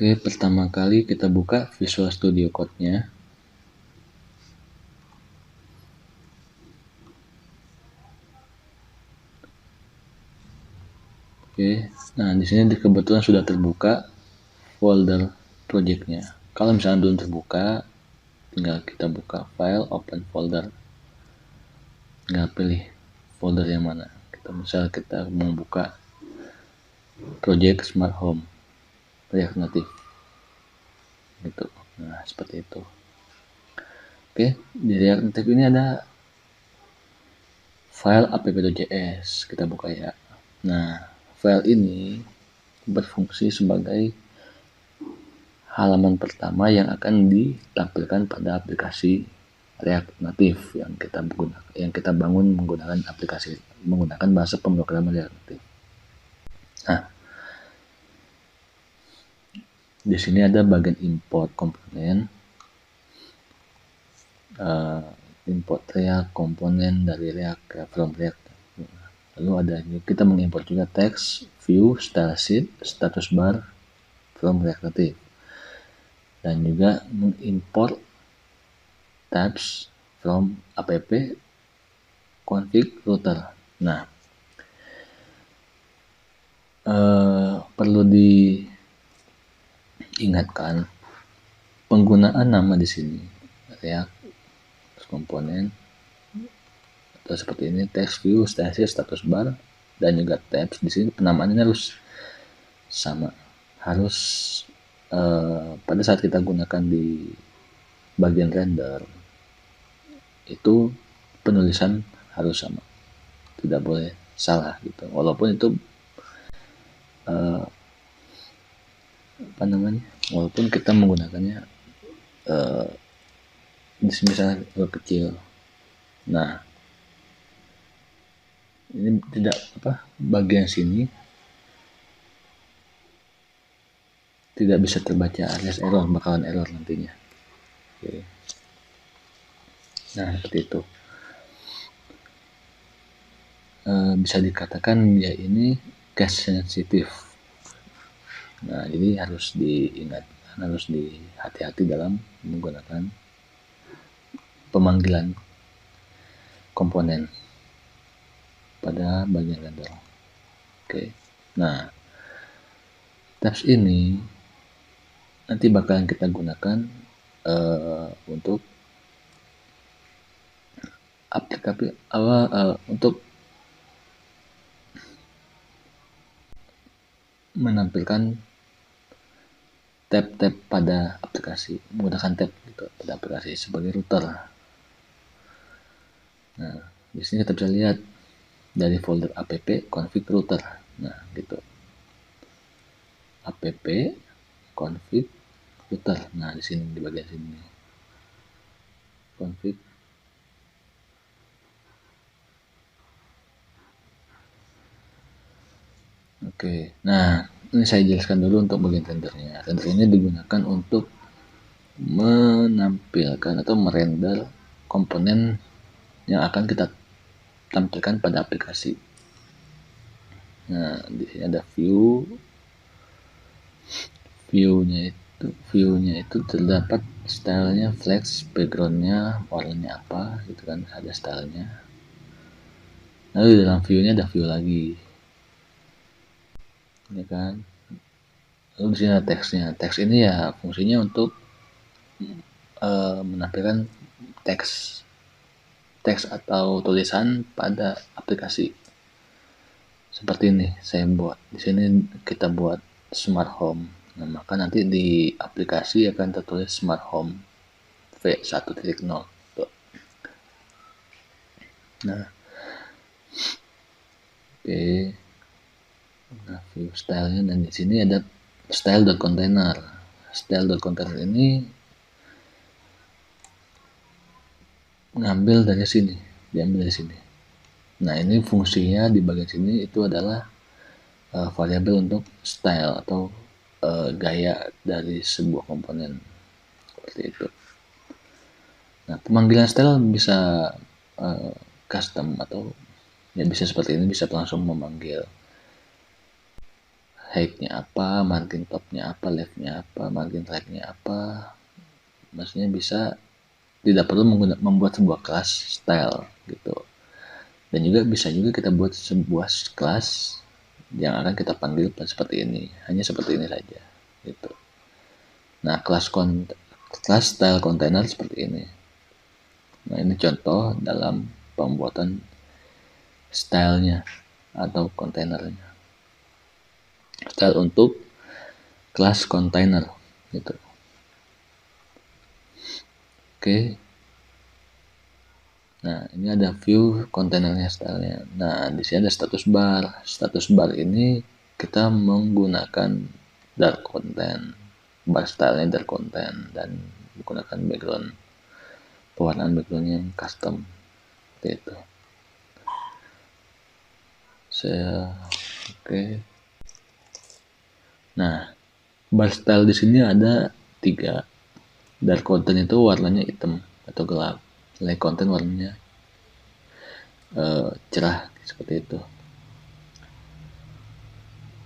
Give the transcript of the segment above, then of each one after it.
Oke, pertama kali kita buka Visual Studio Code-nya. Oke, nah di sini kebetulan sudah terbuka folder project-nya. Kalau misalnya belum terbuka, tinggal kita buka file, open folder. Tinggal pilih folder yang mana. Kita mau buka project Smart Home React Native. Gitu. Nah, seperti itu. Oke, di React Native ini ada file app.js. Kita buka ya. Nah, file ini berfungsi sebagai halaman pertama yang akan ditampilkan pada aplikasi React Native yang kita bangun menggunakan bahasa pemrograman React Native. Nah, di sini ada bagian import komponen, import React komponen dari React from React. Lalu kita mengimport juga text, view, style sheet, status bar from React Native, dan juga mengimport tabs from app config router. Nah, perlu diingatkan penggunaan nama di sini React komponen atau seperti ini, text, view, style sheet, status bar, dan juga tabs. Di sini penamaannya harus sama, harus pada saat kita gunakan di bagian render itu penulisan harus sama, tidak boleh salah gitu. Walaupun itu walaupun kita menggunakannya misalnya kecil. Nah, ini tidak bagian sini tidak bisa terbaca alias error, bakalan error nantinya. Oke. Nah, seperti itu. Bisa dikatakan ya ini case sensitif. Nah, jadi harus diingatkan, harus hati-hati dalam menggunakan pemanggilan komponen pada bagian render. Oke. Nah, tabs ini nanti bakalan kita gunakan untuk aplikasi untuk menampilkan tab-tab pada aplikasi, menggunakan tab gitu pada aplikasi sebagai router. Nah, di sini kita bisa lihat dari folder app config router. Nah, gitu. App config router. Nah, di sini di bagian sini. Config. Oke. Nah, ini saya jelaskan dulu untuk bagian rendernya. Render ini digunakan untuk menampilkan atau merender komponen yang akan kita tampilkan pada aplikasi. Nah, di sini ada view-nya itu terdapat stylenya flex, backgroundnya warnanya apa gitu kan, ada stylenya. Lalu di dalam view-nya ada view lagi, ya kan. Lalu di sini ada teksnya. Teks ini ya fungsinya untuk menampilkan teks atau tulisan pada aplikasi. Seperti ini saya buat. Di sini kita buat smart home. Nah, maka nanti di aplikasi akan tertulis smart home v1.0. Nah, oke. Nah, view stylenya, dan di sini ada style.container. Style.container ini diambil dari sini. Nah, ini fungsinya di bagian sini itu adalah variabel untuk style atau gaya dari sebuah komponen, seperti itu. Nah, pemanggilan style bisa custom atau ya bisa seperti ini, bisa langsung memanggil height-nya apa, margin top-nya apa, left-nya apa, margin right-nya apa. Maksudnya bisa tidak perlu membuat sebuah kelas style gitu. Dan juga bisa juga kita buat sebuah kelas yang akan kita panggil seperti ini, hanya seperti ini saja gitu. Nah, kelas style container seperti ini. Nah, ini contoh dalam pembuatan stylenya atau kontainernya. Style untuk kelas container gitu. Oke. Nah, ini ada view kontainernya stylenya. Nah, di sini ada status bar. Status bar ini kita menggunakan dark content. Bar stylenya dark content dan menggunakan background pewarnaan background yang custom seperti itu. Oke. Nah, bar style di sini ada 3. Dark content itu warnanya hitam atau gelap. Light content warnanya cerah seperti itu.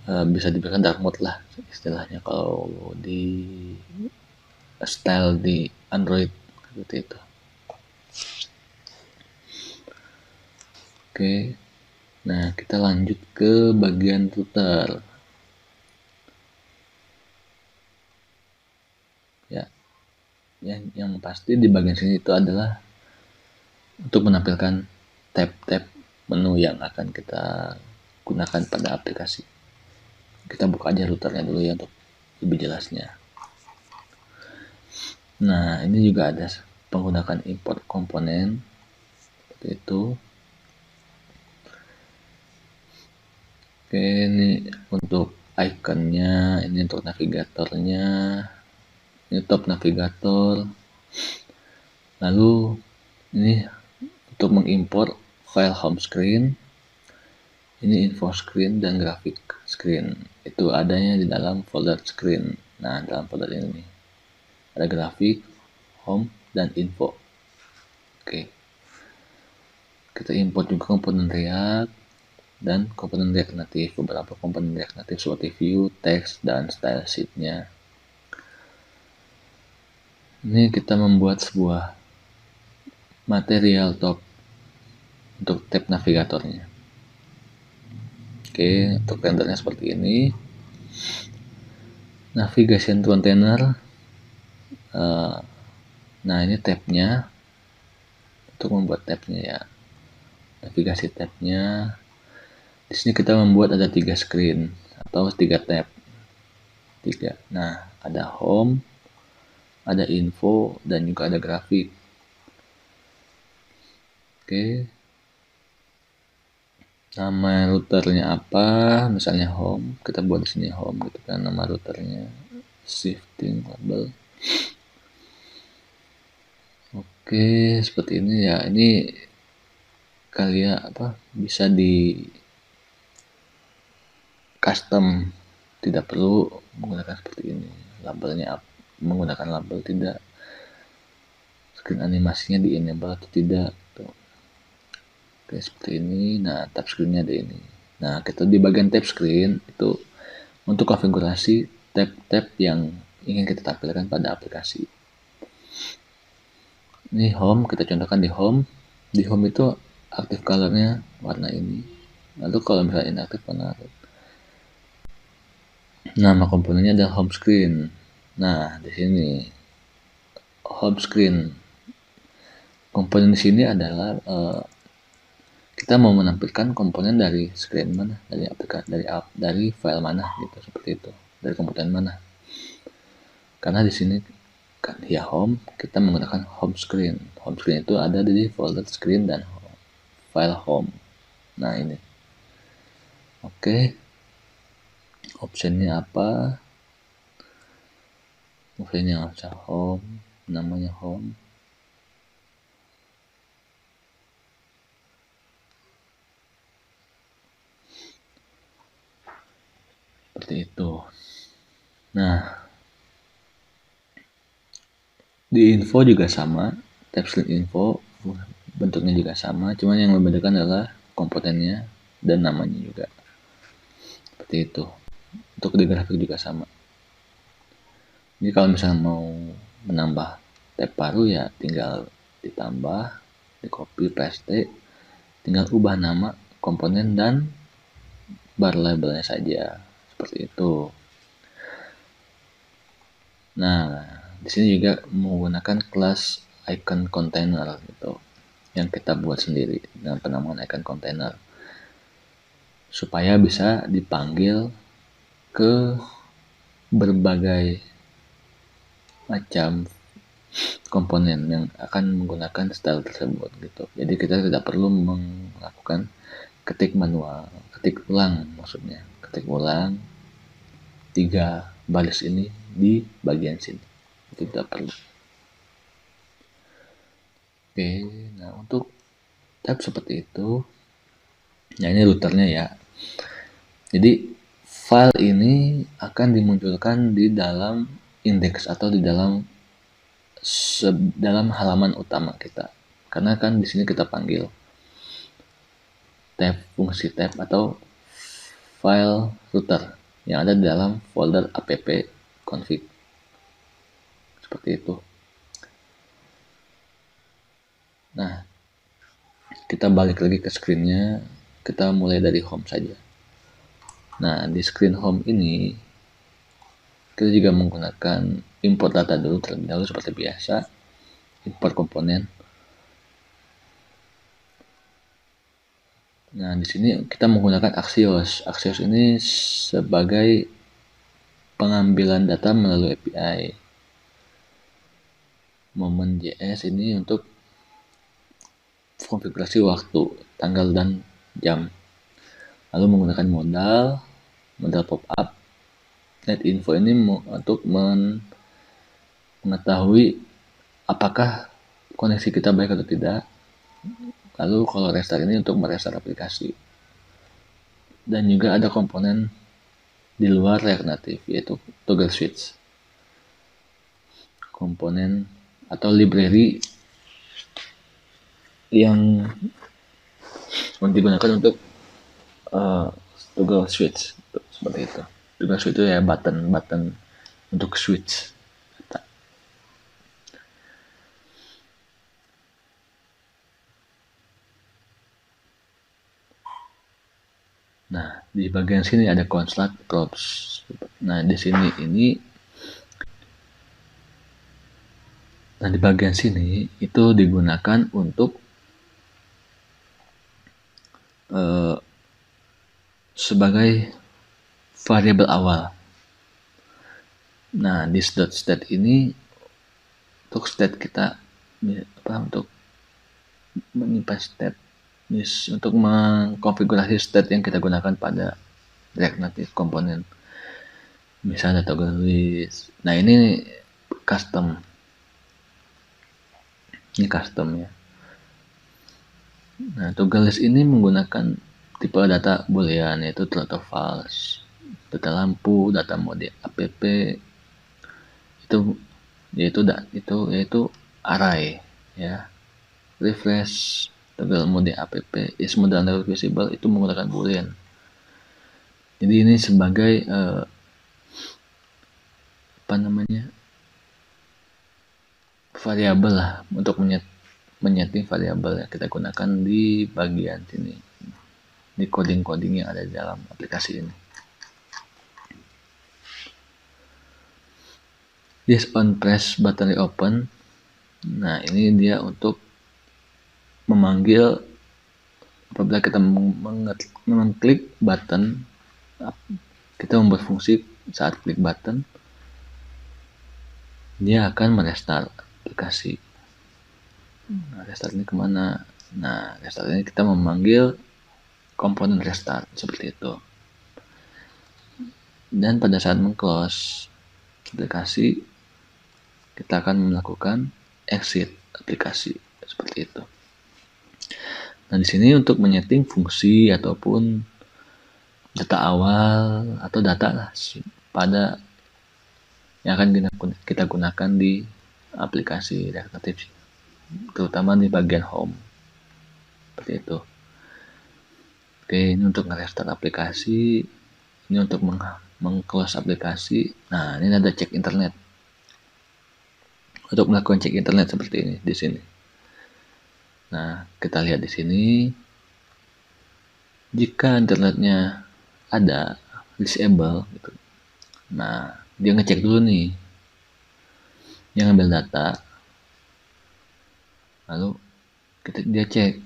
Bisa diberikan dark mode lah istilahnya kalau di style di Android seperti itu. Oke. Nah, kita lanjut ke bagian router. Ya. Yang pasti di bagian sini itu adalah untuk menampilkan tab-tab menu yang akan kita gunakan pada aplikasi. Kita buka aja routernya dulu ya untuk lebih jelasnya. Nah, ini juga ada penggunaan import komponen seperti itu. Oke, ini untuk ikonnya, ini untuk navigatornya, ini top navigator. Lalu ini untuk mengimport file home screen, ini info screen dan grafik screen. Itu adanya di dalam folder screen. Nah, dalam folder ini ada grafik, home, dan info. Oke. Kita import juga komponen React dan komponen React Native. Beberapa komponen React Native seperti view, text, dan style sheet-nya. Ini kita membuat sebuah material top untuk tab navigatornya. Oke, untuk rendernya seperti ini. Navigation container. Nah, ini tabnya untuk membuat tabnya ya. Navigasi tabnya. Di sini kita membuat ada 3 screen atau 3 tab. 3. Nah, ada home, ada info, dan juga ada grafik. Oke. Nama routernya apa? Misalnya home, kita buat di sini home gitu kan nama routernya. Shifting label. Oke, seperti ini ya. Ini kalian bisa di custom, tidak perlu menggunakan seperti ini. Labelnya menggunakan label tidak. Screen animasinya di enable atau tidak. Tuh. Oke, seperti ini. Nah, tab screen-nya ada ini. Nah, kita di bagian tab screen itu untuk konfigurasi tab-tab yang ingin kita tampilkan pada aplikasi. Ini home, kita contohkan di home. Di home itu active color-nya warna ini. Lalu kalau misalnya inaktif warna nama komponennya adalah home screen. Nah, di sini home screen. Komponen di sini adalah kita mau menampilkan komponen dari screen mana, dari file mana gitu, seperti itu. Dari komponen mana. Karena di sini kan ya home, kita menggunakan home screen. Home screen itu ada di folder screen dan file home. Nah, ini. Oke. Optionnya apa? Optionnya home, namanya home. Seperti itu. Nah, di info juga sama, tab screen info bentuknya juga sama, cuman yang membedakan adalah komponennya dan namanya juga. Seperti itu. Untuk di grafik juga sama. Jadi kalau misalnya mau menambah tab baru ya tinggal ditambah, di copy paste, tinggal ubah nama komponen dan bar labelnya saja, seperti itu. Nah, di sini juga menggunakan kelas icon container gitu, yang kita buat sendiri dengan penamaan icon container, supaya bisa dipanggil ke berbagai macam komponen yang akan menggunakan style tersebut gitu. Jadi kita tidak perlu melakukan ketik manual, ketik ulang maksudnya, ketik ulang 3 baris ini di bagian sini, itu tidak perlu. Oke, nah untuk tab seperti itu, nah ini routernya ya. Jadi file ini akan dimunculkan di dalam indeks atau di dalam halaman utama kita, karena kan di sini kita panggil tab, fungsi tab atau file router yang ada di dalam folder app config, seperti itu. Nah, kita balik lagi ke screennya, kita mulai dari home saja. Nah, di screen home ini kita juga menggunakan import data dulu terlebih dahulu seperti biasa, import komponen. Nah, di sini kita menggunakan Axios. Axios ini sebagai pengambilan data melalui API. Moment.js ini untuk konfigurasi waktu, tanggal dan jam. Lalu menggunakan modal pop-up. Net info ini untuk mengetahui apakah koneksi kita baik atau tidak. Lalu kalau restart ini untuk merestart aplikasi. Dan juga ada komponen di luar React Native, yaitu toggle switch. Komponen atau library yang digunakan untuk toggle switch, seperti itu. Toggle switch itu ya button untuk switch. Nah, di bagian sini ada construct props. Nah, di sini di bagian sini itu digunakan untuk sebagai variabel awal. Nah, di state ini untuk state kita untuk menyimpan state, untuk mengkonfigurasi state yang kita gunakan pada React Native komponen. Misalnya toggle list. Nah, ini custom. Ini custom ya. Nah, toggle list ini menggunakan tipe data boolean, yaitu true atau false. Data lampu, data mode app yaitu array ya. Refresh, toggle mode app is modal never visible, itu menggunakan boolean. Jadi ini sebagai variabel lah, untuk menyeting variabel yang kita gunakan di bagian sini, di coding yang ada di dalam aplikasi ini. This on press button reopen. Nah, ini dia untuk memanggil apabila kita mengklik button, kita membuat fungsi saat klik button, dia akan merestart aplikasi. Nah, restart ini kemana? Nah, restart ini kita memanggil komponen restart, seperti itu. Dan pada saat mengclose aplikasi, kita akan melakukan exit aplikasi, seperti itu. Nah, di sini untuk menyeting fungsi ataupun data awal atau data lah pada yang akan kita gunakan di aplikasi React Native, terutama di bagian home, seperti itu. Oke, ini untuk nge-restart aplikasi Ini untuk meng-close aplikasi. Nah, ini ada cek internet. Untuk melakukan cek internet seperti ini di sini. Nah, kita lihat di sini. Jika internetnya ada disable gitu. Nah, dia ngecek dulu nih. Dia ngambil data. Lalu dia cek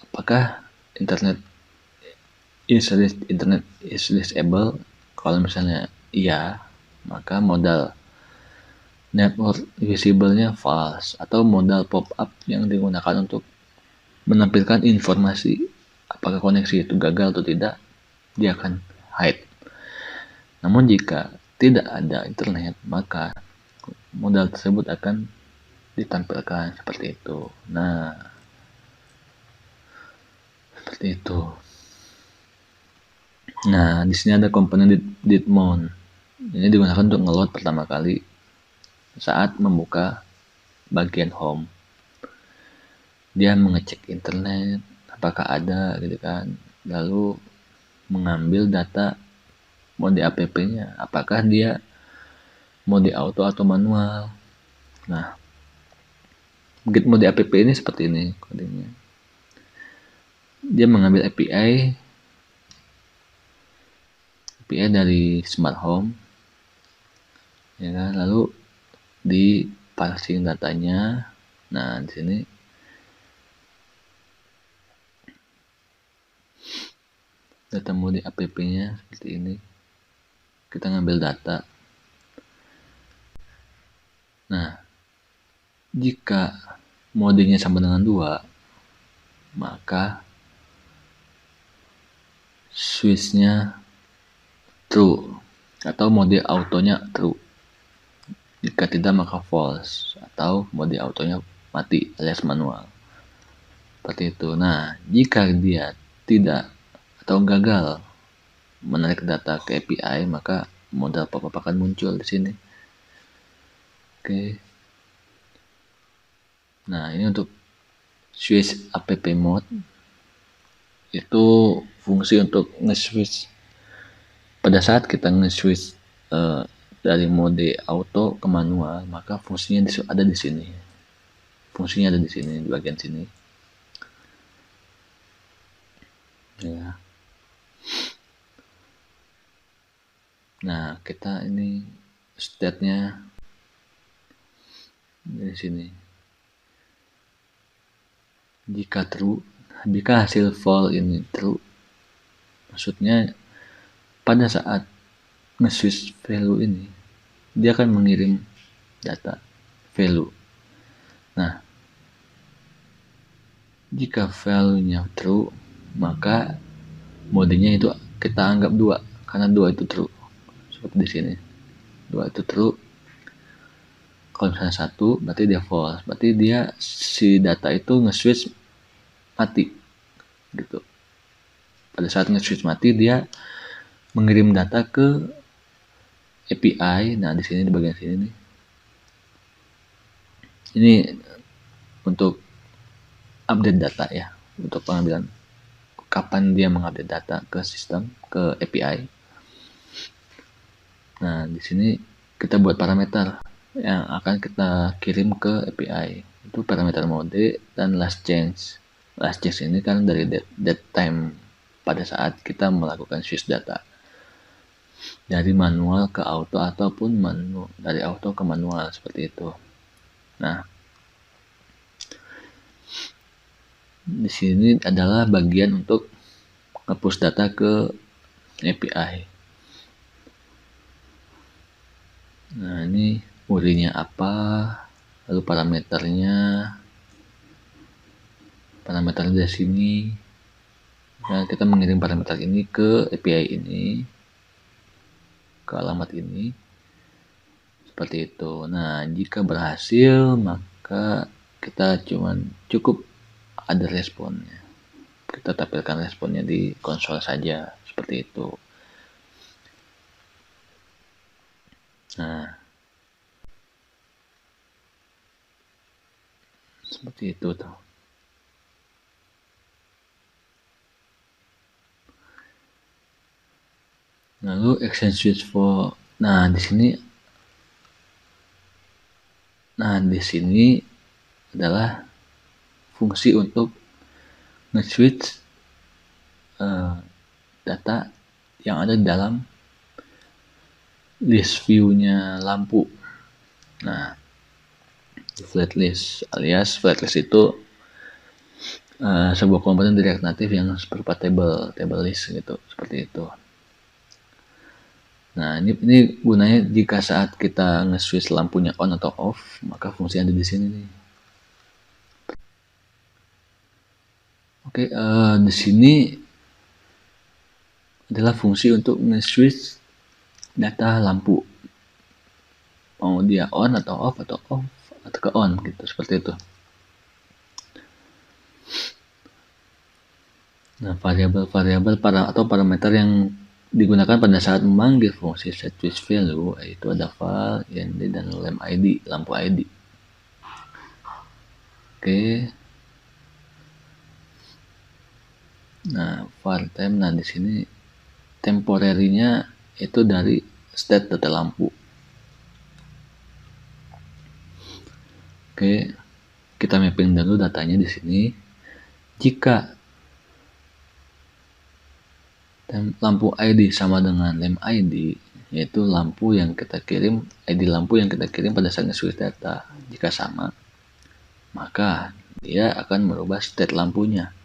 apakah internet is disable. Kalau misalnya iya, maka modal network visible-nya false atau modal pop-up yang digunakan untuk menampilkan informasi apakah koneksi itu gagal atau tidak, dia akan hide. Namun jika tidak ada internet, maka modal tersebut akan ditampilkan seperti itu. Nah, seperti itu. Nah, di sini ada komponen did-mount. Ini digunakan untuk ngeload pertama kali saat membuka bagian home. Dia mengecek internet apakah ada gitu kan. Lalu mengambil data mode app-nya, apakah dia mode auto atau manual. Nah, mode app ini seperti ini kodenya. Dia mengambil API dari smart home, ya kan? Lalu di parsing datanya. Nah, di sini data mode app-nya seperti ini. Kita ngambil data. Nah, jika modenya sama dengan 2, maka switch-nya true atau mode autonya true. Jika tidak maka false atau mode autonya mati alias manual. Seperti itu. Nah, jika dia tidak atau gagal menarik data ke API, maka modal pop-up akan muncul di sini. Oke. Nah, ini untuk switch app mode. Itu fungsi untuk nge-switch pada saat kita nge-switch dari mode auto ke manual, maka fungsinya ada di sini. Fungsinya ada di sini, di bagian sini. Ya. Nah, kita ini state-nya di sini. Jika hasil fall ini true, maksudnya pada saat nge-switch value ini, dia akan mengirim data value. Nah, jika value-nya true, maka modenya itu kita anggap 2, karena 2 itu true. Seperti di sini. 2 itu true. Kalau misalnya 1, berarti dia false. Berarti dia si data itu nge-switch mati. Gitu. Pada saat nge-switch mati, dia mengirim data ke API. Nah, di sini di bagian sini nih. Ini untuk update data ya, untuk pengambilan kapan dia mengupdate data ke sistem, ke API. Nah, di sini kita buat parameter yang akan kita kirim ke API. Itu parameter mode dan last change. Last change ini kan dari date time pada saat kita melakukan switch data. Dari manual ke auto ataupun dari auto ke manual seperti itu. Nah, di sini adalah bagian untuk nge-push data ke API. Nah, ini URI-nya apa, lalu parameternya dari sini. Nah, kita mengirim parameter ini ke API ini, ke alamat ini, seperti itu. Nah, jika berhasil, maka kita cukup ada responnya. Kita tampilkan responnya di konsol saja, seperti itu. Nah, seperti itu tuh. Lalu action switch for, di sini adalah fungsi untuk nge-switch data yang ada di dalam list view-nya lampu. Nah, flat list alias flat list itu sebuah komponen React Native yang berupa table list gitu, seperti itu. Nah, ini gunanya jika saat kita nge-switch lampunya on atau off, maka fungsi ada di sini nih. Oke, di sini adalah fungsi untuk nge-switch data lampu. Mau dia on atau off atau ke on gitu, seperti itu. Nah, variabel atau parameter yang digunakan pada saat memanggil fungsi setSwitchValue yaitu ada val, ind, dan lamp ID, lampu ID. Oke. Nah, var temp, di sini temporary-nya itu dari state data lampu. Oke, kita mapping dulu datanya di sini. Jika lampu ID sama dengan lamp ID, yaitu lampu yang kita kirim, ID lampu yang kita kirim pada saat nge-switch data. Jika sama, maka dia akan merubah state lampunya.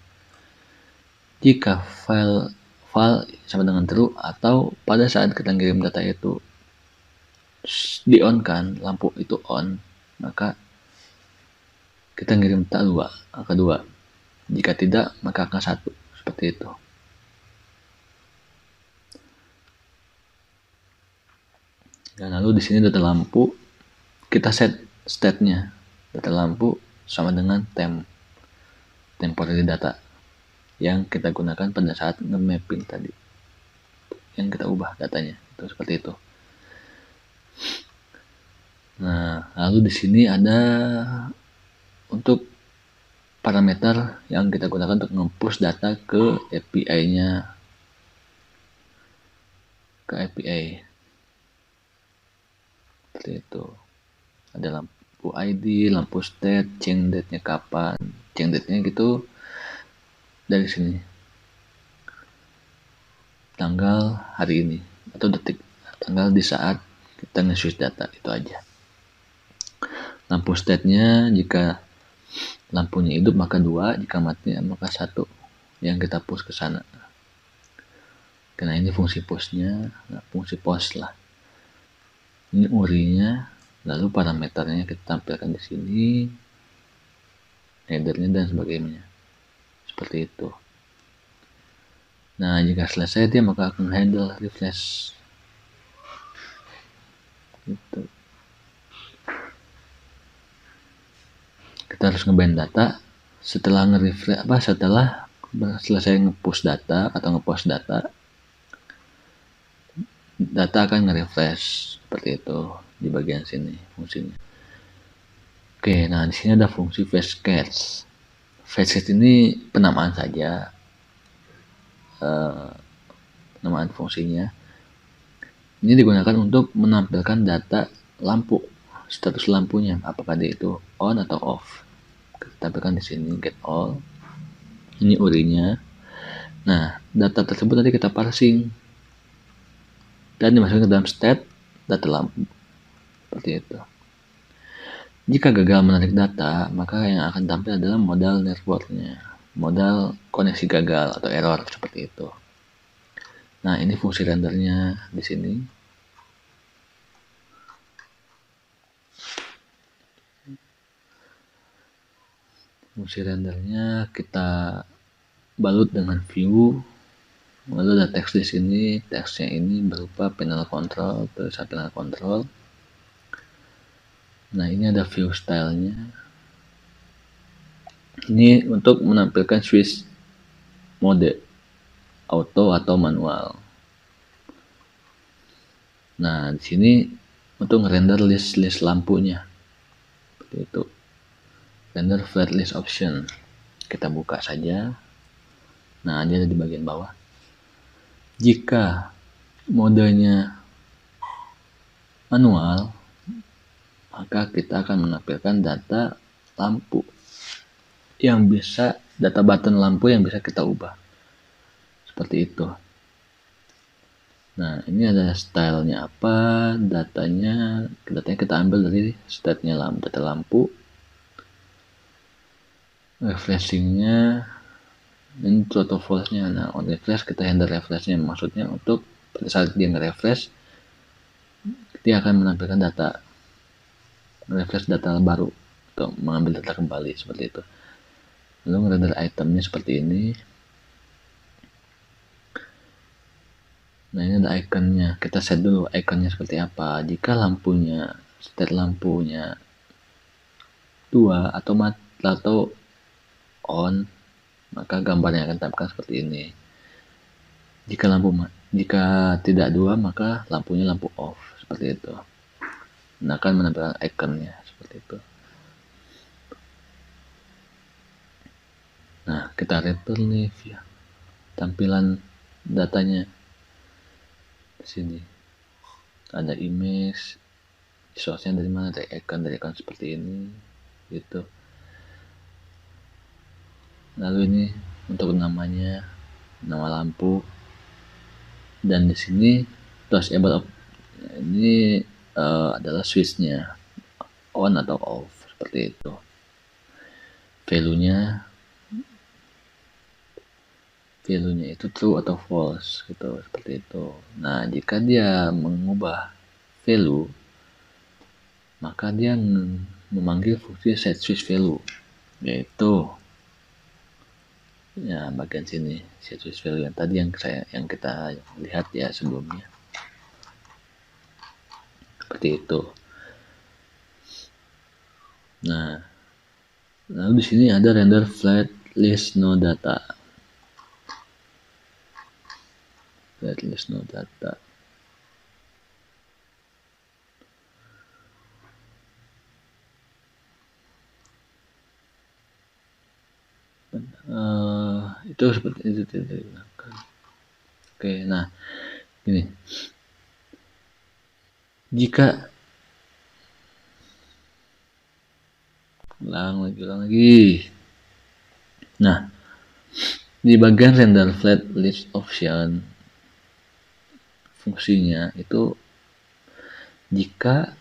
Jika file sama dengan true atau pada saat kita kirim data itu di on kan, lampu itu on, maka kita ngirim data angka 2. Jika tidak, maka angka 1. Seperti itu. Dan lalu di sini data lampu kita set state-nya. Data lampu sama dengan temporary data yang kita gunakan pada saat nge-mapping tadi. Yang kita ubah datanya. Itu seperti itu. Nah, lalu di sini ada untuk parameter yang kita gunakan untuk nge-push data ke API-nya. Ke API. Seperti itu. Ada lampu ID, lampu state, change date-nya kapan. Change date-nya gitu dari sini. Tanggal hari ini atau detik. Tanggal di saat kita nge-switch data, itu aja. Lampu state-nya jika lampunya hidup maka 2, jika mati maka 1 yang kita push ke sana. Karena ini fungsi push-nya, fungsi post lah. Ini URI-nya, lalu parameternya kita tampilkan di sini, header-nya dan sebagainya. Seperti itu. Nah, jika selesai dia maka akan handle refresh. Gitu. Kita harus nge-bind data setelah setelah selesai nge-push data atau nge-post data akan nge-refresh seperti itu di bagian sini fungsinya. Oke, nah di sini ada fungsi fetchCache. FetchCache ini penamaan saja, penamaan fungsinya. Ini digunakan untuk menampilkan data lampu, status lampunya, apakah dia itu on atau off. Kita tampilkan di sini get all. Ini URI-nya. Nah, data tersebut nanti kita parsing dan dimasukkan ke dalam state data lampu. Seperti itu. Jika gagal menarik data, maka yang akan tampil adalah modal network-nya, modal koneksi gagal atau error seperti itu. Nah, ini fungsi rendernya di sini. Fungsi rendernya kita balut dengan view. Lalu ada teks di sini, teksnya ini berupa panel control, tulisan panel control. Nah, ini ada view stylenya. Ini untuk menampilkan switch mode auto atau manual. Nah, di sini untuk render list lampunya. Seperti itu. Render flat list option. Kita buka saja. Nah, dia ada di bagian bawah. Jika modenya manual, maka kita akan menampilkan data lampu yang bisa, data button lampu yang bisa kita ubah. Seperti itu. Nah, ini ada stylenya apa, datanya kita ambil dari statenya data lampu. Refreshingnya, ini true atau false-nya. Nah, on refresh kita handle refresh-nya, maksudnya untuk pada saat dia nge-refresh, dia akan menampilkan data, refresh data baru atau mengambil data kembali, seperti itu. Lalu nge-render itemnya seperti ini. Nah, ini ada ikonnya, kita set dulu ikonnya seperti apa. Jika lampunya, state lampunya 2 atau on, maka gambarnya akan tampilkan seperti ini. Jika tidak 2, maka lampunya lampu off, seperti itu. Nah, akan menampilkan ikonnya seperti itu. Nah, kita return nih ya, tampilan datanya. Di sini ada image, source-nya dari mana, dari icon seperti ini gitu. Lalu ini untuk namanya, nama lampu, dan di sini touchable ini adalah switch-nya on atau off, seperti itu. Value-nya itu true atau false gitu, seperti itu. Nah, jika dia mengubah value, maka dia memanggil fungsi set switch value, yaitu ya bagian sini, set switch value yang tadi yang kita lihat ya sebelumnya, seperti itu. Nah, lalu di sini ada render flat list no data. Flat list no data. Itu seperti itu digunakan. Oke, nah ini jika ulang lagi. Nah, di bagian render flat list option, fungsinya itu jika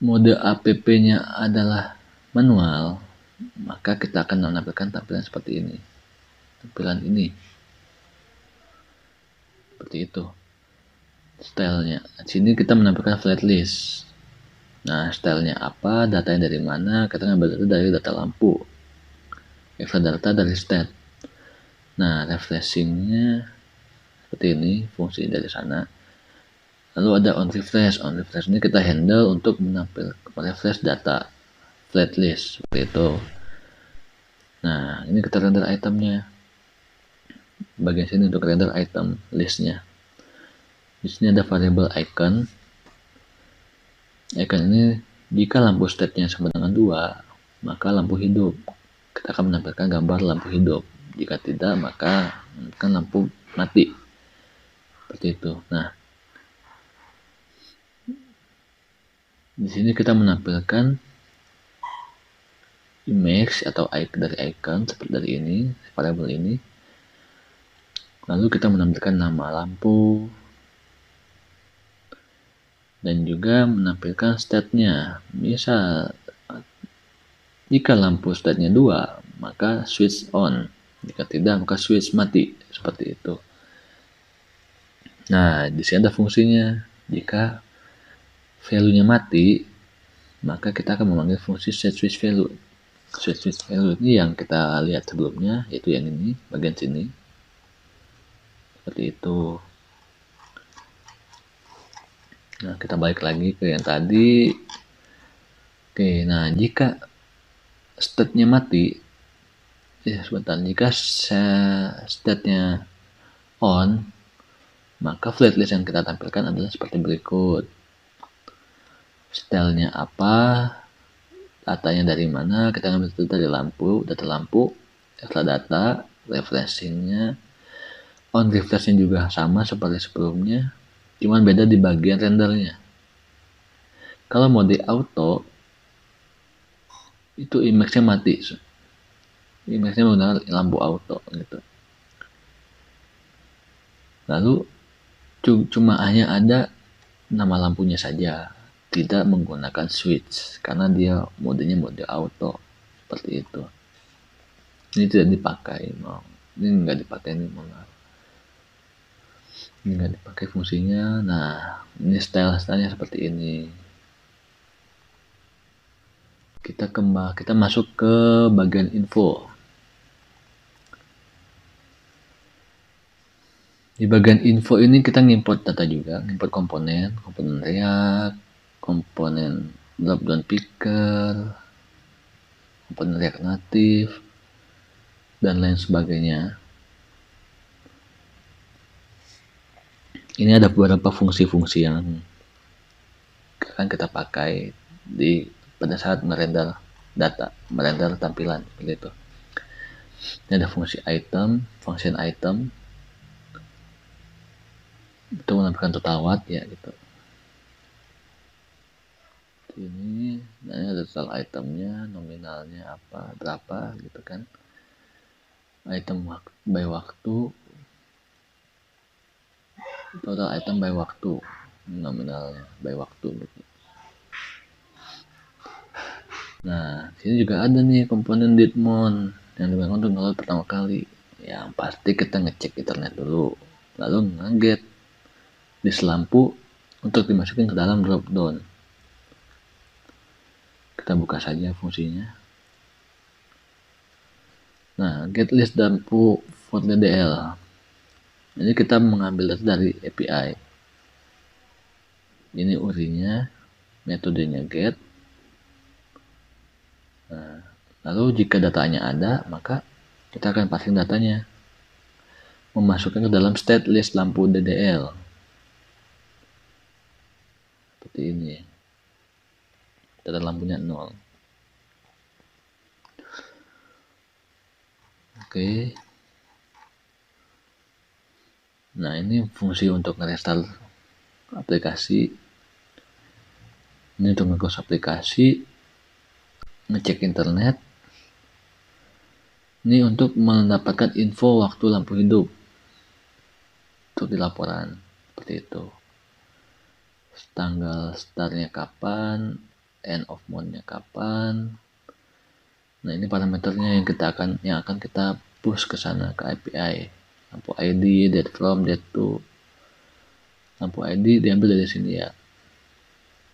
mode app-nya adalah manual, maka kita akan menampilkan tampilan seperti ini. Tampilan ini. Seperti itu. Stylenya. Di sini kita menampilkan flat list. Nah, stylenya apa, datanya dari mana, kita ngambil dari data lampu. Extract data dari stat. Nah, refreshingnya seperti ini, fungsi dari sana. Lalu ada on refresh. On refresh ini kita handle untuk refresh data flat list, seperti itu. Nah, ini kita render itemnya. Bagian sini untuk render item listnya. Di sini ada variable icon. Icon ini jika lampu state-nya sama dengan 2, maka lampu hidup. Kita akan menampilkan gambar lampu hidup. Jika tidak, maka menampilkan lampu mati. Seperti itu. Nah, di sini kita menampilkan image atau dari icon seperti dari ini, variable ini. Lalu kita menampilkan nama lampu dan juga menampilkan state-nya. Misal jika lampu state-nya 2, maka switch on. Jika tidak, maka switch mati. Seperti itu. Nah, di sini ada fungsinya. Jika value-nya mati, maka kita akan memanggil fungsi set switch value. Set switch value ini yang kita lihat sebelumnya, yaitu yang ini, bagian sini. Seperti itu. Nah, kita balik lagi ke yang tadi. Oke, nah jika state-nya mati, sebentar, jika state-nya on, maka flat list yang kita tampilkan adalah seperti berikut. Stylenya apa, datanya dari mana, kita ambil dari lampu, data lampu, extra data, refreshingnya, On refreshnya juga sama seperti sebelumnya, cuman beda di bagian rendernya. Kalau mode auto itu image-nya mati, image-nya menggunakan lampu auto gitu. Lalu cuma hanya ada nama lampunya saja, tidak menggunakan switch karena dia modenya mode auto seperti itu. Ini tidak dipakai, ini nggak dipakai, ini nggak dipakai fungsinya. Nah, ini stylenya seperti ini. Kita masuk ke bagian info. Di bagian info ini kita ngimport data juga, ngimport komponen React, komponen drop-down picker, komponen React Native, dan lain sebagainya. Ini ada beberapa fungsi-fungsi yang akan kita pakai pada saat merender data, merender tampilan seperti itu. Ini ada fungsi item, function item, itu menampilkan total watt ya gitu. Ini ada total itemnya, nominalnya apa, berapa gitu kan. Item by waktu, total item by waktu, nominalnya by waktu gitu. Nah, sini juga ada nih komponen Daemon yang digunakan untuk ngeload pertama kali. Yang pasti kita ngecek internet dulu, lalu nge-get list lampu untuk dimasukin ke dalam dropdown. Kita buka saja fungsinya. Nah, get list lampu for DDL. Ini kita mengambil data dari API. Ini URI-nya, metodenya get. Nah, lalu jika datanya ada, maka kita akan passing datanya, memasukkan ke dalam state list lampu DDL. Seperti ini. Data lampunya 0. Oke. Nah, ini fungsi untuk nge-restart aplikasi. Ini untuk nge-close aplikasi, ngecek internet. Ini untuk mendapatkan info waktu lampu hidup untuk di laporan seperti itu. Tanggal startnya kapan, end of month-nya kapan. Nah, ini parameternya yang akan kita push ke sana ke API. Lampu ID, date from, date to. Lampu ID diambil dari sini ya.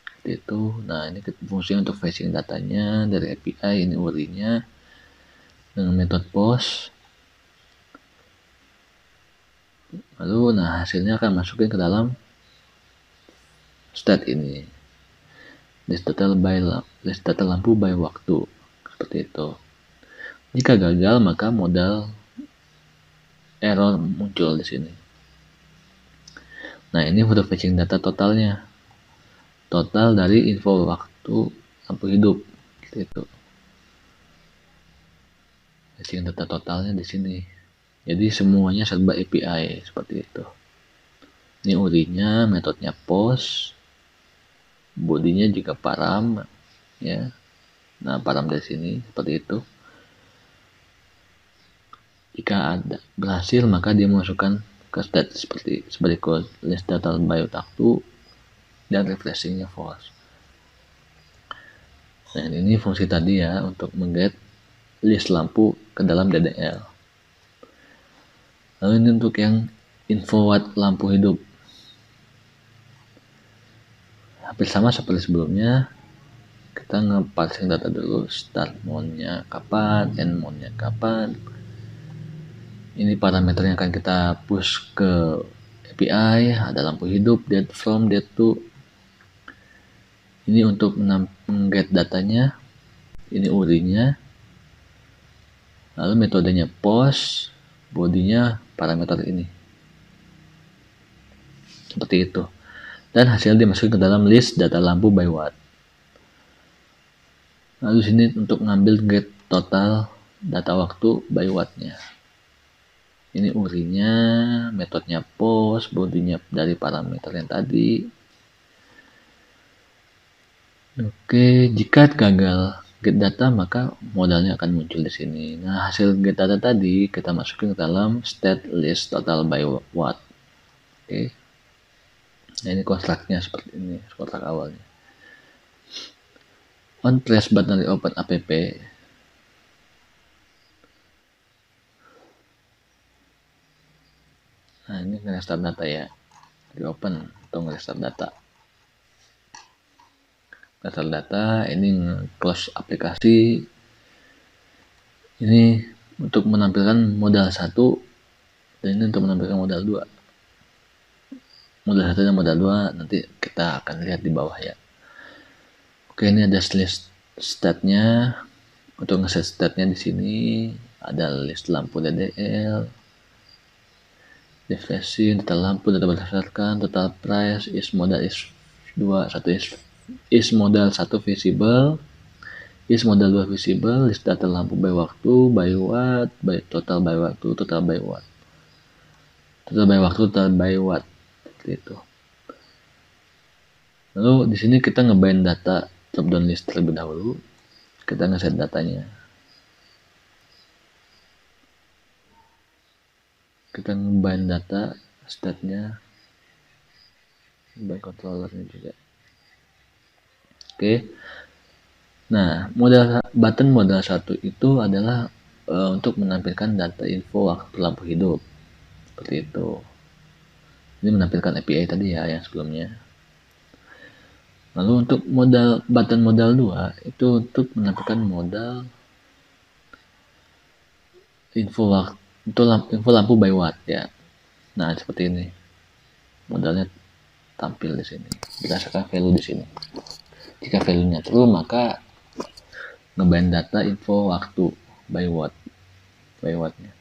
Seperti itu. Nah, ini fungsi untuk fetching datanya dari API, ini URI-nya dengan metode post. Lalu hasilnya akan masukin ke dalam state ini. List data lampu by waktu. Seperti itu. Jika gagal, maka modal error muncul di sini. Nah, ini untuk fetching data totalnya. Total dari info waktu lampu hidup. Seperti itu. Fetching data totalnya di sini. Jadi semuanya serba API seperti itu. Ini URI-nya, metodenya post, bodinya juga param ya. Nah, param dari sini seperti itu. Jika ada berhasil, maka dia masukkan ke state seperti berikut: list data by waktu dan refreshingnya false. Nah, ini fungsi tadi ya untuk mengget list lampu ke dalam DDL. Lalu ini untuk yang info watt lampu hidup. Hampir sama seperti sebelumnya. Kita nge-parsing data dulu, start mode-nya kapan, end mode-nya kapan. Ini parameter yang akan kita push ke API, ada lampu hidup, date from, date to. Ini untuk meng-get datanya, ini URI-nya. Lalu metodenya post, bodinya parameter ini. Seperti itu. Dan hasilnya dimasukkan ke dalam list data lampu by watt. Lalu sini untuk ngambil get total data waktu by watt-nya. Ini URI-nya, metodenya post, bodinya dari parameter yang tadi. Oke, jika gagal get data maka modalnya akan muncul di sini. Nah, hasil get data tadi kita masukin ke dalam state list total by what. Oke. Nah, ini konstruknya seperti ini, kontrak awalnya. On press button dari open app. Nah, ini nge-restart data ya. Di open atau nge-restart data. Nge-restart data, ini close aplikasi. Ini untuk menampilkan modal 1 dan ini untuk menampilkan modal 2. Modal 1 dan modal 2 nanti kita akan lihat di bawah ya. Oke, ini ada list stat-nya. Untuk nge-set stat-nya di sini ada list lampu DDL, deflation, total lampu, data berdasarkan, total price, is modal is 2, 1 is modal 1 visible, is modal 2 visible, list data lampu by waktu, by watt, by total by waktu, total by watt. Total by waktu, total by watt. Seperti itu. Lalu di sini kita ngebind data top down list terlebih dahulu. Kita ngeset datanya. Kita ngebind data statnya, by controllernya juga. Oke. Nah, button modal 1 itu adalah untuk menampilkan data info waktu lampu hidup. Seperti itu. Ini menampilkan API tadi ya yang sebelumnya. Lalu untuk button modal 2 itu untuk menampilkan modal info lampu by watt ya. Nah, seperti ini. Modalnya tampil di sini berdasarkan value di sini. Jika value-nya true maka ngebind data info waktu by wattnya.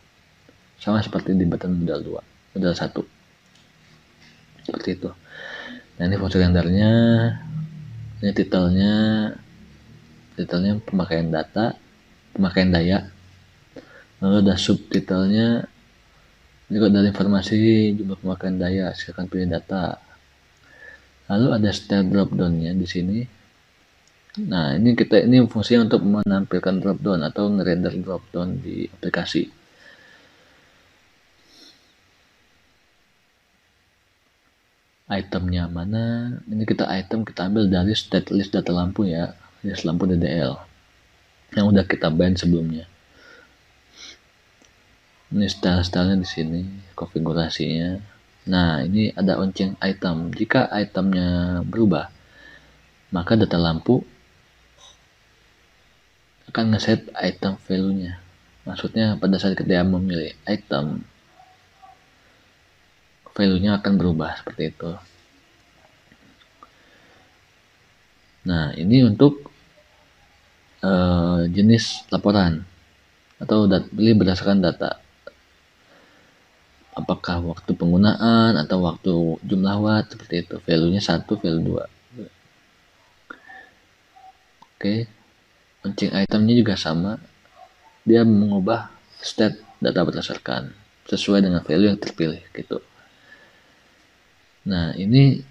Sama seperti di button modal 2, modal 1. Seperti itu. Nah, ini fungsi rendernya, ini titelnya pemakaian daya. Lalu ada subtitlenya juga dari informasi jumlah pemakaian daya, silakan pilih data. Lalu ada state drop down-nya di sini. Nah, ini fungsinya untuk menampilkan drop down atau ngerender drop down di aplikasi. Itemnya mana? Ini kita ambil dari state list data lampu ya, list lampu DDL yang udah kita bind sebelumnya. Ini style-stylenya di sini, konfigurasinya. Nah, ini ada on-change item. Jika itemnya berubah, maka data lampu akan ngeset item value-nya. Maksudnya pada saat kita memilih item, value-nya akan berubah seperti itu. Nah, ini untuk jenis laporan atau pilih berdasarkan data. Apakah waktu penggunaan atau waktu jumlah watt, seperti itu. Value-nya 1, value 2. Oke. Launching itemnya juga sama. Dia mengubah state data berdasarkan sesuai dengan value yang terpilih gitu. Nah, ini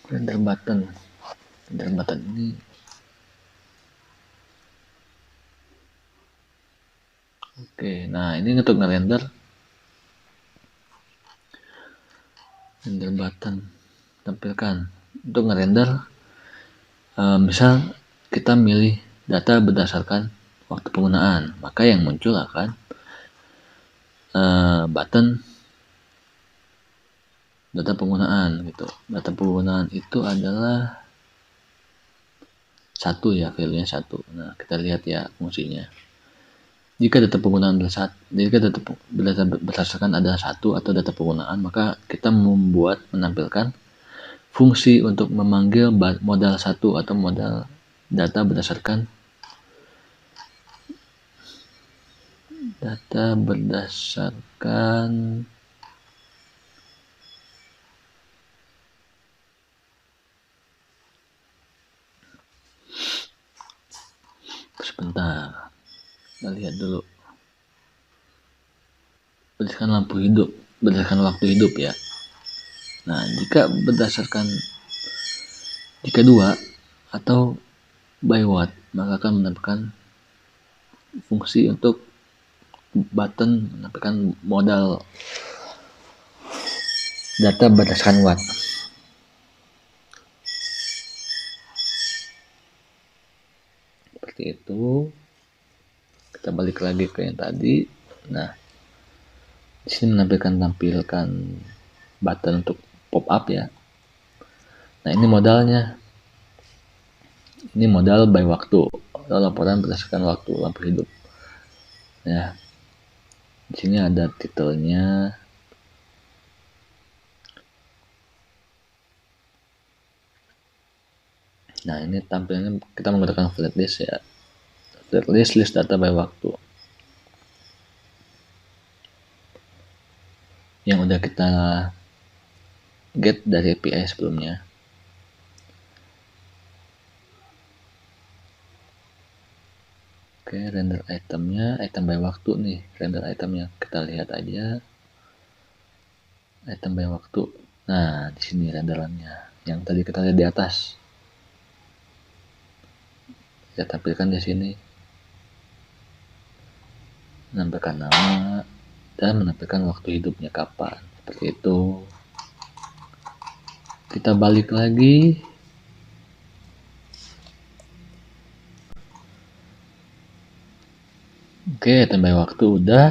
render button ini oke. Nah, ini untuk ngerender button tampilkan untuk ngerender misal kita milih data berdasarkan waktu penggunaan, maka yang muncul akan button data penggunaan gitu. Data penggunaan itu adalah 1 ya, value-nya 1. Nah, kita lihat ya fungsinya. Jika data penggunaan berdasarkan adalah 1 atau data penggunaan, maka kita menampilkan fungsi untuk memanggil modal 1 atau modal data berdasarkan sebentar, kita lihat dulu. berdasarkan lampu hidup, berdasarkan waktu hidup ya. Nah, jika dua atau by watt, maka akan menampilkan fungsi untuk button menampilkan modal data berdasarkan watt. Seperti itu. Kita balik lagi ke yang tadi. Nah, di sini tampilkan button untuk pop up ya. Nah, ini modalnya. Ini modal by waktu, atau laporan berdasarkan waktu lampu hidup. Ya. Di sini ada titelnya. Nah, ini tampilnya kita menggunakan flat list ya. Flat list data by waktu. Yang udah kita get dari API sebelumnya. Oke, render itemnya, item by waktu nih, render itemnya kita lihat aja. Item by waktu. Nah, di sini renderannya. Yang tadi kita lihat di atas. Saya tampilkan di sini. Menampilkan nama dan menampilkan waktu hidupnya kapan. Seperti itu. Kita balik lagi. Oke, tambah waktu udah.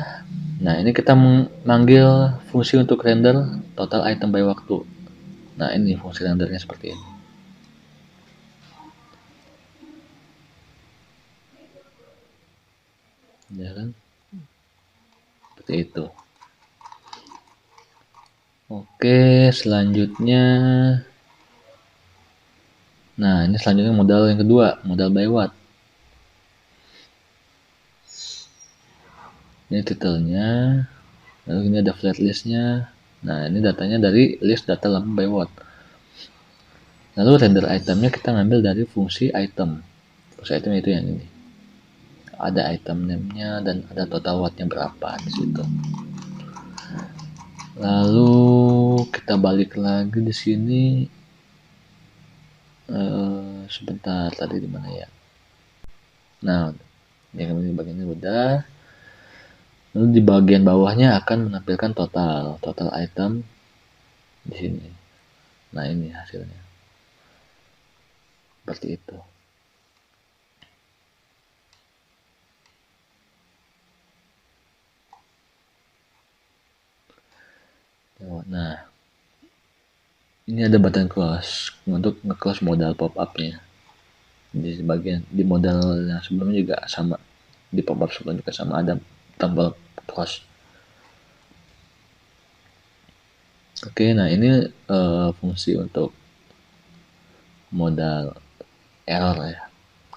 Nah, ini kita memanggil fungsi untuk render total item by waktu. Nah, ini fungsi rendernya seperti ini. Ya kan? Seperti itu. Oke, selanjutnya. Nah, ini selanjutnya modal yang kedua, modal by watt. Ini titelnya. Lalu ini ada flat listnya. Nah, ini datanya dari list data lampu by watt. Lalu render itemnya kita ngambil dari fungsi item. Fungsi item itu yang ini. Ada item name-nya dan ada total wattnya berapa di situ. Lalu kita balik lagi di sini. Sebentar, tadi di mana ya? Nah, yang ini bagian ini udah. Lalu di bagian bawahnya akan menampilkan total item di sini. Nah, ini hasilnya. Seperti itu. Nah, ini ada button close untuk nge-close modal pop-up-nya. Di modal yang sebelumnya juga sama, di pop-up sebelumnya juga sama, ada tombol close. Oke, nah ini fungsi untuk modal error ya,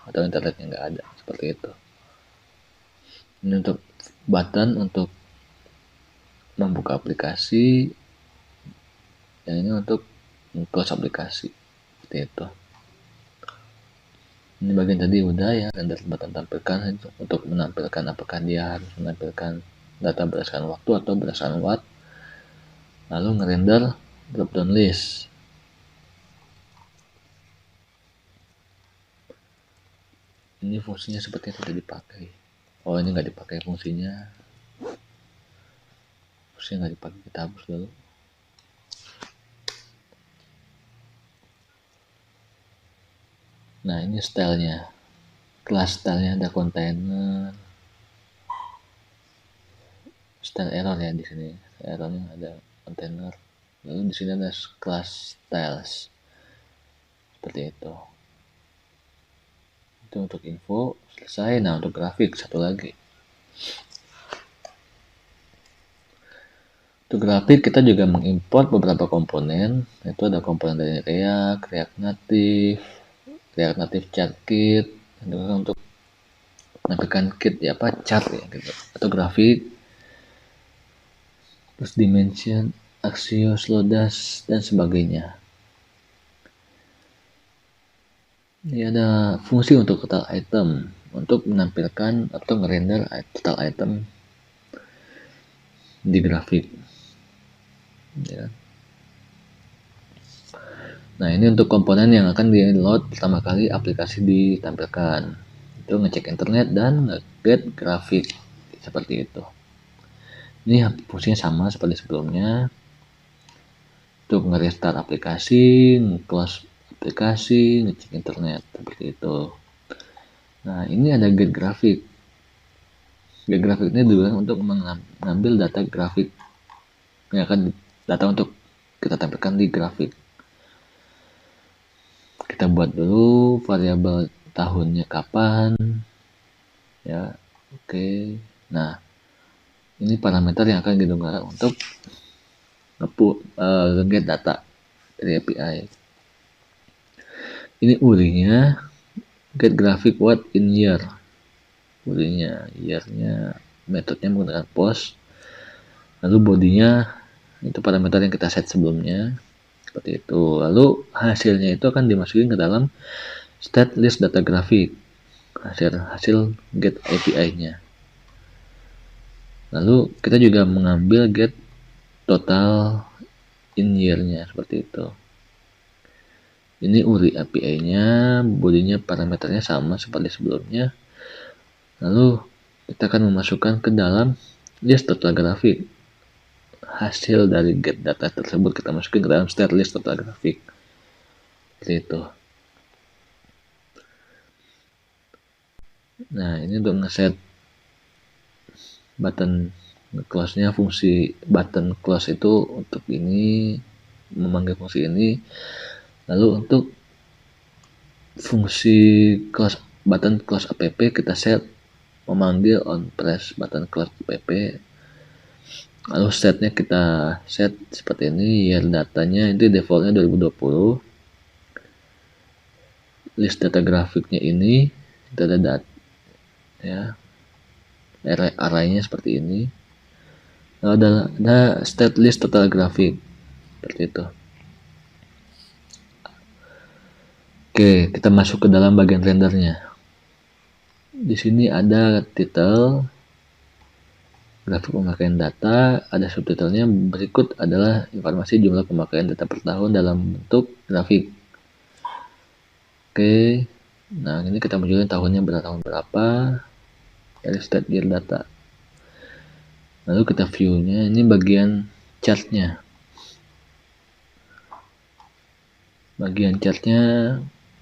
atau internet yang nggak ada, seperti itu. Ini untuk button untuk membuka aplikasi, yang ini untuk close aplikasi, seperti itu. Ini bagian tadi udah ya, render button tampilkan untuk menampilkan apakah dia harus menampilkan data berdasarkan waktu atau berdasarkan watt. Lalu ngerender drop down list. Ini fungsinya seperti yang tidak dipakai. Oh, ini nggak dipakai fungsinya. Fungsinya nggak dipakai, kita hapus dulu. Nah, ini stylenya. Kelas stylenya ada container. Style error ya di sini. Errornya ada container. Lalu di sini ada kelas styles. Seperti itu. Itu untuk info selesai. Nah, untuk grafik satu lagi. Untuk grafik kita juga mengimport beberapa komponen. Itu ada komponen dari React Native, React Native Chart Kit, untuk menampilkan kit ya, apa chart ya gitu, atau grafik. Terus dimension, Axios, Lodash dan sebagainya. Ini ada fungsi untuk total item untuk menampilkan atau ngerender total item di grafik ya. Nah, ini untuk komponen yang akan di-load pertama kali aplikasi ditampilkan. Itu ngecek internet dan nge-get grafik seperti itu. Ini fungsinya sama seperti sebelumnya. Untuk nge-restart aplikasi, nge-close aplikasi, ngecek internet seperti itu. Nah, ini ada get grafik. Get grafik ini digunakan untuk mengambil data grafik yang akan data untuk kita tampilkan di grafik. Kita buat dulu variabel tahunnya kapan ya. Oke. Nah, ini parameter yang akan digunakan untuk nge-get data dari API. Ini URI-nya get graphic what in year. URI-nya, year-nya, metodenya menggunakan post. Lalu bodinya itu parameter yang kita set sebelumnya seperti itu. Lalu hasilnya itu akan dimasukin ke dalam state list data grafik, hasil get API-nya. Lalu kita juga mengambil get total in year-nya seperti itu. Ini URI API-nya, bodinya parameternya sama seperti sebelumnya. Lalu kita akan memasukkan ke dalam list total grafik. Hasil dari get data tersebut kita masukin ke dalam state list total grafik. Seperti itu. Nah, ini untuk ngeset button close-nya, fungsi button close itu untuk ini, memanggil fungsi ini. Lalu untuk fungsi close button close app kita set memanggil on press button close app. Lalu setnya kita set seperti ini, year datanya itu defaultnya 2020. List data grafiknya ini kita ada data ya, arraynya seperti ini. Lalu ada state list total grafik seperti itu. Oke, kita masuk ke dalam bagian rendernya. Di sini ada title, grafik pemakaian data, ada subtitlenya. Berikut adalah informasi jumlah pemakaian data per tahun dalam bentuk grafik. Oke, nah ini kita munculin tahunnya tahun berapa dari state year data. Lalu kita view-nya, ini bagian chart-nya. Bagian chart-nya,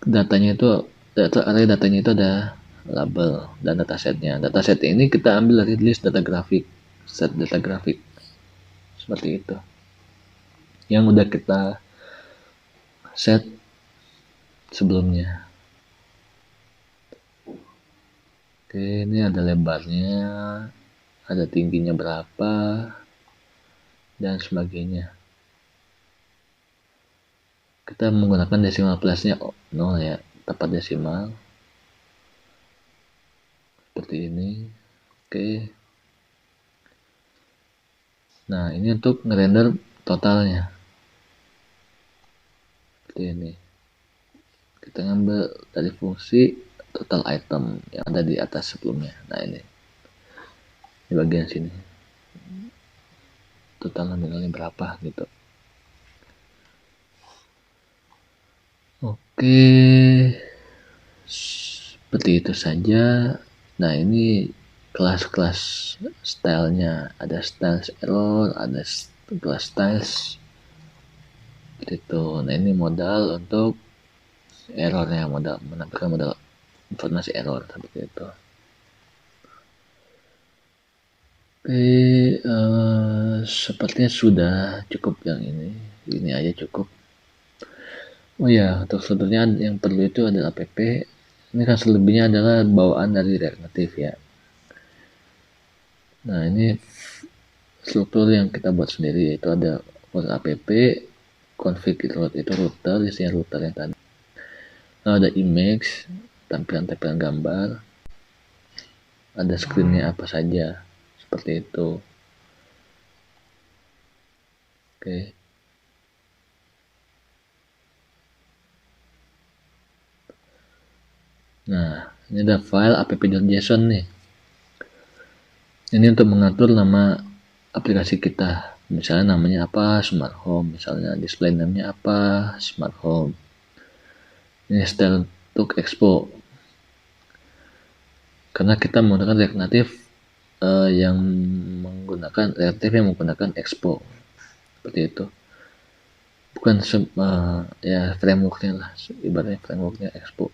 datanya itu, array datanya itu ada label dan datasetnya. Dataset ini kita ambil dari list data grafik, set data grafik seperti itu yang udah kita set sebelumnya. Oke, ini ada lebarnya, ada tingginya berapa dan sebagainya. Kita menggunakan desimal plusnya 0 ya, tepat desimal seperti ini. Oke. Nah, ini untuk ngerender totalnya seperti ini. Kita ngambil dari fungsi total item yang ada di atas sebelumnya. Nah, ini di bagian sini total nominalnya berapa gitu. Oke, seperti itu saja. Nah, ini kelas-kelas stylenya, ada styles error, ada kelas styles itu. Nah, ini modal untuk errornya, modal menampilkan modal informasi error seperti itu. Oke, sepertinya sudah cukup yang ini aja cukup. Oh ya, untuk sebenarnya yang perlu itu adalah app. Ini kan selebihnya adalah bawaan dari React Native ya. Nah, ini struktur yang kita buat sendiri, yaitu ada app, config itu router, isinya router yang tadi. Lalu ada image, tampilan-tampilan gambar, ada screennya apa saja, seperti itu. Oke. Nah, ini ada file app.json nih. Ini untuk mengatur nama aplikasi kita. Misalnya namanya apa, smart home. Misalnya display namanya apa, smart home. Ini style untuk expo. Karena kita menggunakan React Native yang menggunakan expo. Seperti itu. Bukan ya frameworknya lah, ibaratnya frameworknya expo.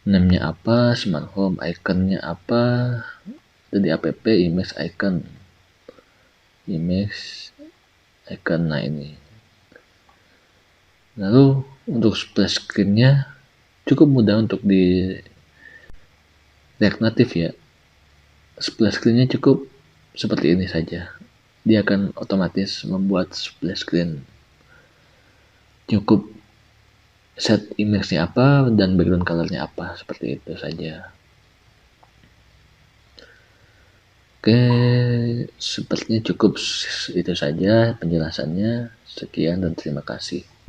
Namanya apa, smart home, iconnya apa, jadi app image icon. Nah ini. Lalu untuk splash screen-nya cukup mudah untuk di React Native ya. Splash screen-nya cukup seperti ini saja. Dia akan otomatis membuat splash screen. Cukup set image-nya apa dan background color-nya apa, seperti itu saja. Oke, sepertinya cukup itu saja penjelasannya. Sekian dan terima kasih.